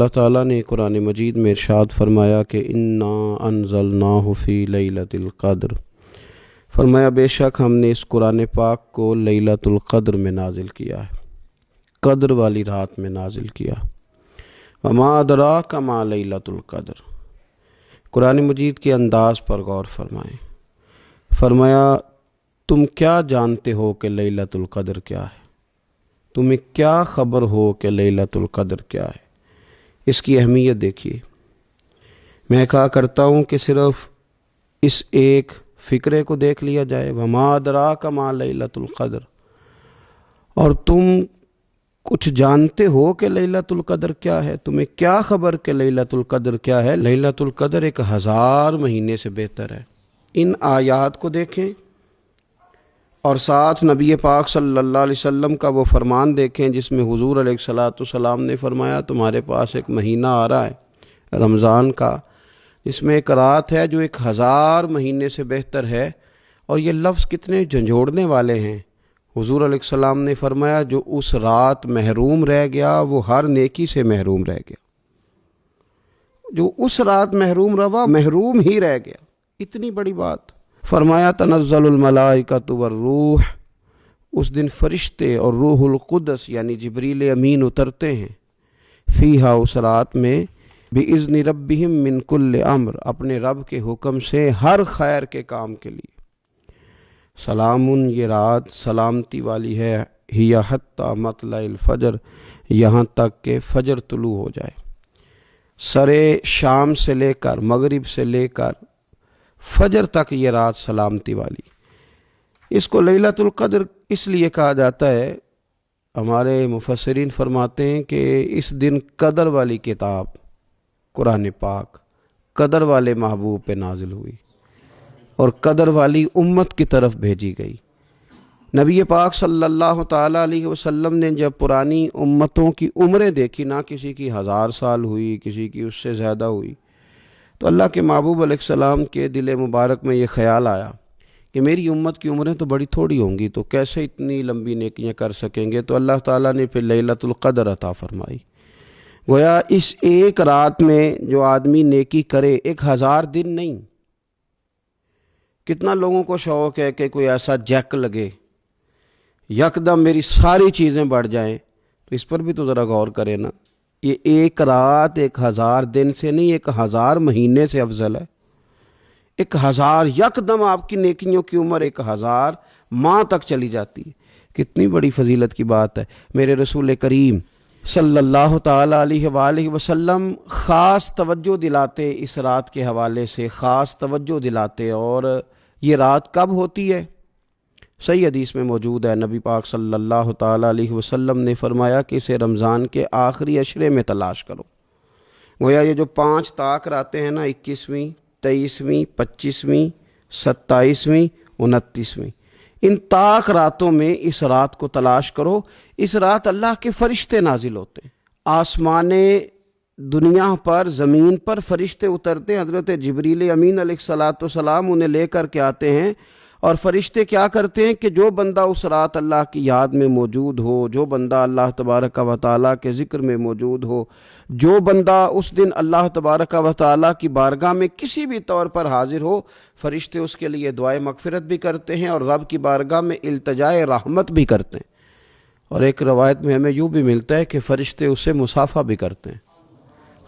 اللہ تعالیٰ نے قرآن مجید میں ارشاد فرمایا کہ انا انزلناہ فی لیلۃ القدر، فرمایا بے شک ہم نے اس قرآن پاک کو لیلۃ القدر میں نازل کیا ہے، قدر والی رات میں نازل کیا۔ وما ادراک ما لیلۃ القدر، قرآن مجید کے انداز پر غور فرمائیں۔ فرمایا تم کیا جانتے ہو کہ لیلۃ القدر کیا ہے؟ تمہیں کیا خبر ہو کہ لیلۃ القدر کیا ہے؟ اس کی اہمیت دیکھیے۔ میں کہا کرتا ہوں کہ صرف اس ایک فکرے کو دیکھ لیا جائے، وما ادراک ما لیلۃ القدر، اور تم کچھ جانتے ہو کہ لیلۃ القدر کیا ہے؟ تمہیں کیا خبر کہ لیلۃ القدر کیا ہے؟ لیلۃ القدر 1000 مہینے سے بہتر ہے۔ ان آیات کو دیکھیں اور ساتھ نبی پاک صلی اللہ علیہ وسلم کا وہ فرمان دیکھیں جس میں حضور علیہ الصلاۃ والسلام نے فرمایا تمہارے پاس ایک مہینہ آ رہا ہے رمضان کا، جس میں ایک رات ہے جو 1000 مہینے سے بہتر ہے۔ اور یہ لفظ کتنے جھنجھوڑنے والے ہیں۔ حضور علیہ السلام نے فرمایا جو اس رات محروم رہ گیا وہ ہر نیکی سے محروم رہ گیا۔ جو اس رات محروم رہا محروم ہی رہ گیا۔ اتنی بڑی بات۔ فرمایا تنزل الملائکۃ والروح، اس دن فرشتے اور روح القدس یعنی جبریل امین اترتے ہیں، فیہا اس رات میں، بِإِذْنِ رَبِّهِمْ مِنْ كُلِّ امر، اپنے رب کے حکم سے ہر خیر کے کام کے لیے۔ سلام، یہ رات سلامتی والی ہے، ہی حتی مطلع الفجر، یہاں تک کہ فجر طلوع ہو جائے۔ سرے شام سے لے کر مغرب سے لے کر فجر تک یہ رات سلامتی والی۔ اس کو لیلۃ القدر اس لیے کہا جاتا ہے، ہمارے مفسرین فرماتے ہیں کہ اس دن قدر والی کتاب قرآن پاک قدر والے محبوب پہ نازل ہوئی اور قدر والی امت کی طرف بھیجی گئی۔ نبی پاک صلی اللہ تعالیٰ علیہ وسلم نے جب پرانی امتوں کی عمریں دیکھی، نہ کسی کی 1000 سال ہوئی، کسی کی اس سے زیادہ ہوئی، تو اللہ کے محبوب علیہ السلام کے دل مبارک میں یہ خیال آیا کہ میری امت کی عمریں تو بڑی تھوڑی ہوں گی، تو کیسے اتنی لمبی نیکیاں کر سکیں گے؟ تو اللہ تعالیٰ نے پھر لیلۃ القدر عطا فرمائی۔ گویا اس ایک رات میں جو آدمی نیکی کرے، 1000 دن نہیں۔ کتنا لوگوں کو شوق ہے کہ کوئی ایسا جیک لگے، یکدم میری ساری چیزیں بڑھ جائیں، تو اس پر بھی تو ذرا غور کرے نا۔ یہ ایک رات 1000 دن سے نہیں، 1000 مہینے سے افضل ہے۔ 1000 یکدم آپ کی نیکیوں کی عمر 1000 ماہ تک چلی جاتی ہے۔ کتنی بڑی فضیلت کی بات ہے۔ میرے رسول کریم صلی اللہ تعالیٰ علیہ وآلہ وسلم خاص توجہ دلاتے، اس رات کے حوالے سے خاص توجہ دلاتے۔ اور یہ رات کب ہوتی ہے؟ صحیح حدیث میں موجود ہے، نبی پاک صلی اللہ تعالیٰ علیہ وسلم نے فرمایا کہ اسے رمضان کے آخری عشرے میں تلاش کرو۔ گویا یہ جو 5 طاق راتیں ہیں نا، 21ویں، 23ویں، 25ویں، 27ویں، 29ویں، ان طاق راتوں میں اس رات کو تلاش کرو۔ اس رات اللہ کے فرشتے نازل ہوتے ہیں، آسمان دنیا پر، زمین پر فرشتے اترتے ہیں۔ حضرت جبریل امین علیہ الصلاۃ والسلام انہیں لے کر کے آتے ہیں، اور فرشتے کیا کرتے ہیں کہ جو بندہ اس رات اللہ کی یاد میں موجود ہو، جو بندہ اللہ تبارک و تعالیٰ کے ذکر میں موجود ہو، جو بندہ اس دن اللہ تبارک و تعالیٰ کی بارگاہ میں کسی بھی طور پر حاضر ہو، فرشتے اس کے لیے دعائے مغفرت بھی کرتے ہیں اور رب کی بارگاہ میں التجائے رحمت بھی کرتے ہیں۔ اور ایک روایت میں ہمیں یوں بھی ملتا ہے کہ فرشتے اسے مصافحہ بھی کرتے ہیں،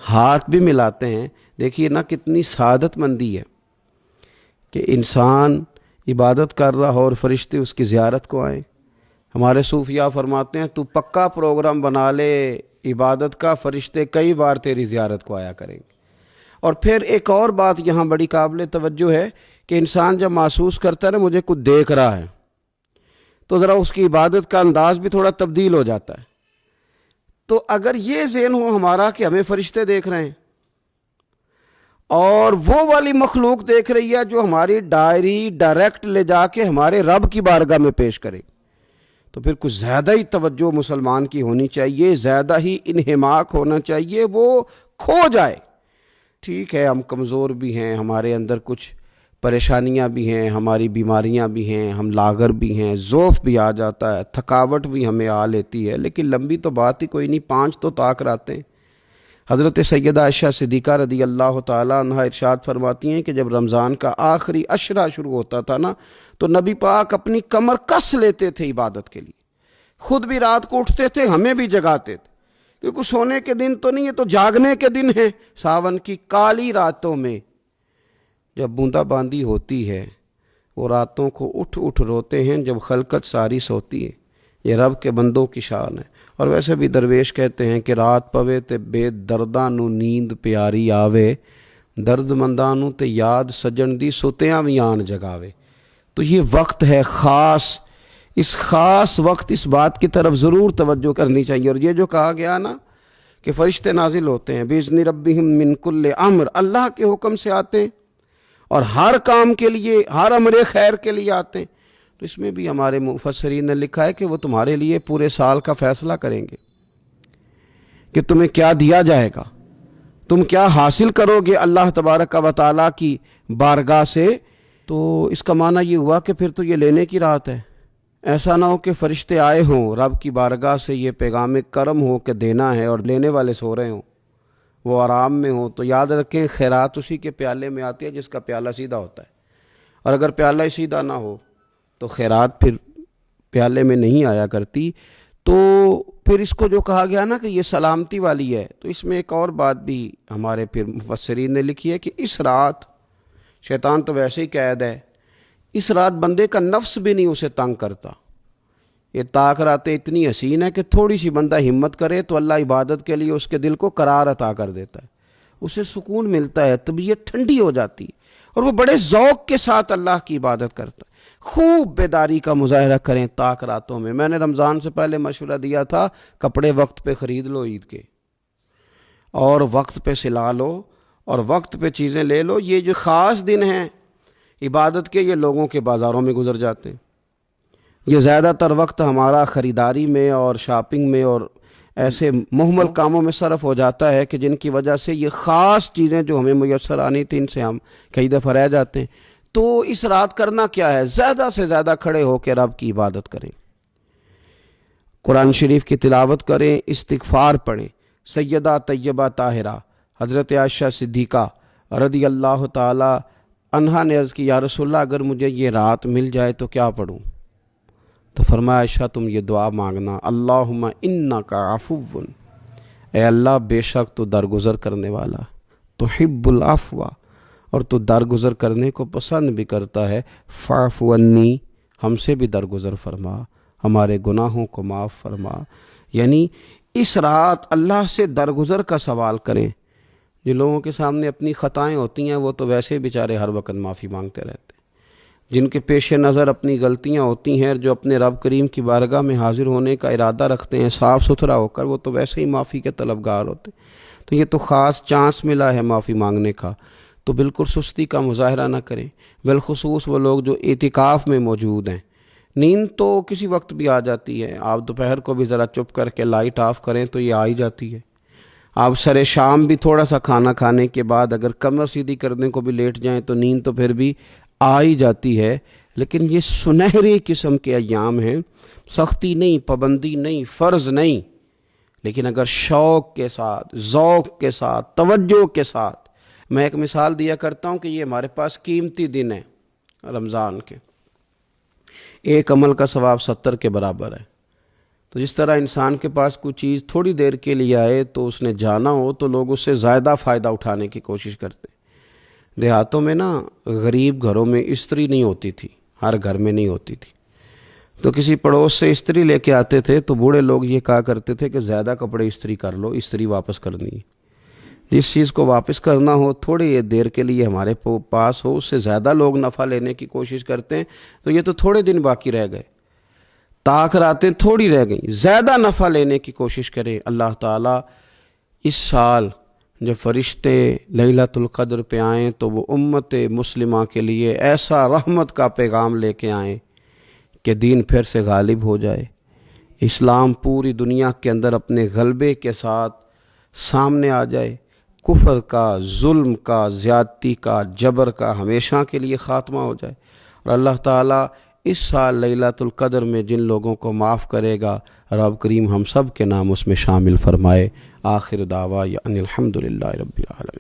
ہاتھ بھی ملاتے ہیں۔ دیکھیے نا کتنی سعادت مندی ہے کہ انسان عبادت کر رہا ہو اور فرشتے اس کی زیارت کو آئیں۔ ہمارے صوفیاء فرماتے ہیں تو پکا پروگرام بنا لے عبادت کا، فرشتے کئی بار تیری زیارت کو آیا کریں گے۔ اور پھر ایک اور بات یہاں بڑی قابل توجہ ہے کہ انسان جب محسوس کرتا ہے نا مجھے کچھ دیکھ رہا ہے، تو ذرا اس کی عبادت کا انداز بھی تھوڑا تبدیل ہو جاتا ہے۔ تو اگر یہ ذہن ہو ہمارا کہ ہمیں فرشتے دیکھ رہے ہیں اور وہ والی مخلوق دیکھ رہی ہے جو ہماری ڈائری ڈائریکٹ لے جا کے ہمارے رب کی بارگاہ میں پیش کرے، تو پھر کچھ زیادہ ہی توجہ مسلمان کی ہونی چاہیے، زیادہ ہی انہماک ہونا چاہیے، وہ کھو جائے۔ ٹھیک ہے ہم کمزور بھی ہیں، ہمارے اندر کچھ پریشانیاں بھی ہیں، ہماری بیماریاں بھی ہیں، ہم لاغر بھی ہیں، ضعف بھی آ جاتا ہے، تھکاوٹ بھی ہمیں آ لیتی ہے، لیکن لمبی تو بات ہی کوئی نہیں۔ 5 تو طاق راتیں، حضرت سیدہ عائشہ صدیقہ رضی اللہ تعالیٰ عنہ ارشاد فرماتی ہیں کہ جب رمضان کا آخری عشرہ شروع ہوتا تھا نا تو نبی پاک اپنی کمر کس لیتے تھے عبادت کے لیے، خود بھی رات کو اٹھتے تھے، ہمیں بھی جگاتے تھے، کیونکہ سونے کے دن تو نہیں، یہ تو جاگنے کے دن ہیں۔ ساون کی کالی راتوں میں جب بوندا باندی ہوتی ہے، وہ راتوں کو اٹھ اٹھ روتے ہیں جب خلقت ساری سوتی ہے۔ یہ رب کے بندوں کی شان ہے۔ اور ویسے بھی درویش کہتے ہیں کہ رات پوے تے بے درداں نو نیند پیاری آوے، درد منداں نو تے یاد سجن دی ستیاں وی آن جگاوے۔ تو یہ وقت ہے خاص، اس خاص وقت اس بات کی طرف ضرور توجہ کرنی چاہیے۔ اور یہ جو کہا گیا نا کہ فرشتے نازل ہوتے ہیں بِإِذْنِ رَبِّهِمْ مِنْ كُلِّ امر، اللہ کے حکم سے آتے ہیں اور ہر کام کے لیے، ہر امر خیر کے لیے آتے ہیں۔ تو اس میں بھی ہمارے مفسرین نے لکھا ہے کہ وہ تمہارے لیے پورے سال کا فیصلہ کریں گے کہ تمہیں کیا دیا جائے گا، تم کیا حاصل کرو گے اللہ تبارک و تعالیٰ کی بارگاہ سے۔ تو اس کا معنی یہ ہوا کہ پھر تو یہ لینے کی رات ہے۔ ایسا نہ ہو کہ فرشتے آئے ہوں رب کی بارگاہ سے یہ پیغام کرم ہو کہ دینا ہے اور لینے والے سو رہے ہوں، وہ آرام میں ہوں۔ تو یاد رکھیں خیرات اسی کے پیالے میں آتی ہے جس کا پیالہ سیدھا ہوتا ہے، اور اگر پیالہ ہی سیدھا نہ ہو تو خیرات پھر پیالے میں نہیں آیا کرتی۔ تو پھر اس کو جو کہا گیا نا کہ یہ سلامتی والی ہے، تو اس میں ایک اور بات بھی ہمارے پھر مفسرین نے لکھی ہے کہ اس رات، شیطان تو ویسے ہی قید ہے، اس رات بندے کا نفس بھی نہیں اسے تنگ کرتا۔ یہ طاق راتیں اتنی حسین ہے کہ تھوڑی سی بندہ ہمت کرے تو اللہ عبادت کے لیے اس کے دل کو قرار عطا کر دیتا ہے، اسے سکون ملتا ہے، طبیعت ٹھنڈی ہو جاتی ہے، اور وہ بڑے ذوق کے ساتھ اللہ کی عبادت کرتا ہے۔ خوب بیداری کا مظاہرہ کریں طاق راتوں میں۔ میں نے رمضان سے پہلے مشورہ دیا تھا کپڑے وقت پہ خرید لو عید کے، اور وقت پہ سلا لو، اور وقت پہ چیزیں لے لو۔ یہ جو خاص دن ہیں عبادت کے، یہ لوگوں کے بازاروں میں گزر جاتے ہیں۔ یہ زیادہ تر وقت ہمارا خریداری میں اور شاپنگ میں اور ایسے مہمل کاموں میں صرف ہو جاتا ہے کہ جن کی وجہ سے یہ خاص چیزیں جو ہمیں میسر آنی تھیں ان سے ہم کئی دفعہ رہ جاتے ہیں۔ تو اس رات کرنا کیا ہے؟ زیادہ سے زیادہ کھڑے ہو کے رب کی عبادت کریں، قرآن شریف کی تلاوت کریں، استغفار پڑھیں۔ سیدہ طیبہ طاہرہ حضرت عائشہ صدیقہ رضی اللہ تعالی عنہا نے عرض کی یا رسول اللہ اگر مجھے یہ رات مل جائے تو کیا پڑھوں؟ تو فرمایا عائشہ تم یہ دعا مانگنا، اللہم انک عفو، اے اللہ بے شک تو درگزر کرنے والا، تحب العفو، اور تو درگزر کرنے کو پسند بھی کرتا ہے، فاعف عنی، ہم سے بھی درگزر فرما، ہمارے گناہوں کو معاف فرما۔ یعنی اس رات اللہ سے درگزر کا سوال کریں۔ جو لوگوں کے سامنے اپنی خطائیں ہوتی ہیں وہ تو ویسے بیچارے ہر وقت معافی مانگتے رہتے ہیں، جن کے پیش نظر اپنی غلطیاں ہوتی ہیں، جو اپنے رب کریم کی بارگاہ میں حاضر ہونے کا ارادہ رکھتے ہیں صاف ستھرا ہو کر، وہ تو ویسے ہی معافی کے طلبگار ہوتے ہیں۔ تو یہ تو خاص چانس ملا ہے معافی مانگنے کا، تو بالکل سستی کا مظاہرہ نہ کریں۔ بالخصوص وہ لوگ جو اعتکاف میں موجود ہیں، نیند تو کسی وقت بھی آ جاتی ہے، آپ دوپہر کو بھی ذرا چپ کر کے لائٹ آف کریں تو یہ آ ہی جاتی ہے۔ آپ سر شام بھی تھوڑا سا کھانا کھانے کے بعد اگر کمر سیدھی کرنے کو بھی لیٹ جائیں تو نیند تو پھر بھی آ ہی جاتی ہے۔ لیکن یہ سنہری قسم کے ایام ہیں، سختی نہیں، پابندی نہیں، فرض نہیں، لیکن اگر شوق کے ساتھ، ذوق کے ساتھ، توجہ کے ساتھ، میں ایک مثال دیا کرتا ہوں کہ یہ ہمارے پاس قیمتی دن ہے رمضان کے، ایک عمل کا ثواب 70 کے برابر ہے۔ تو جس طرح انسان کے پاس کوئی چیز تھوڑی دیر کے لیے آئے تو اس نے جانا ہو تو لوگ اس سے زیادہ فائدہ اٹھانے کی کوشش کرتے ہیں۔ دیہاتوں میں نا غریب گھروں میں استری نہیں ہوتی تھی، ہر گھر میں نہیں ہوتی تھی، تو کسی پڑوس سے استری لے کے آتے تھے تو بوڑھے لوگ یہ کہا کرتے تھے کہ زیادہ کپڑے استری کر لو، استری واپس کرنی ہے۔ جس چیز کو واپس کرنا ہو تھوڑی دیر کے لیے ہمارے پاس ہو، اس سے زیادہ لوگ نفع لینے کی کوشش کرتے ہیں۔ تو یہ تو تھوڑے دن باقی رہ گئے، طاق راتیں تھوڑی رہ گئیں، زیادہ نفع لینے کی کوشش کریں۔ اللہ تعالیٰ اس سال جب فرشتے لیلۃ القدر پہ آئیں تو وہ امت مسلمہ کے لیے ایسا رحمت کا پیغام لے کے آئیں کہ دین پھر سے غالب ہو جائے، اسلام پوری دنیا کے اندر اپنے غلبے کے ساتھ سامنے آ جائے، کفر کا، ظلم کا، زیادتی کا، جبر کا ہمیشہ کے لیے خاتمہ ہو جائے، اور اللہ تعالیٰ اس سال لیلۃ القدر میں جن لوگوں کو معاف کرے گا رب کریم ہم سب کے نام اس میں شامل فرمائے۔ آخر دعوا ان الحمدللہ رب العالمین۔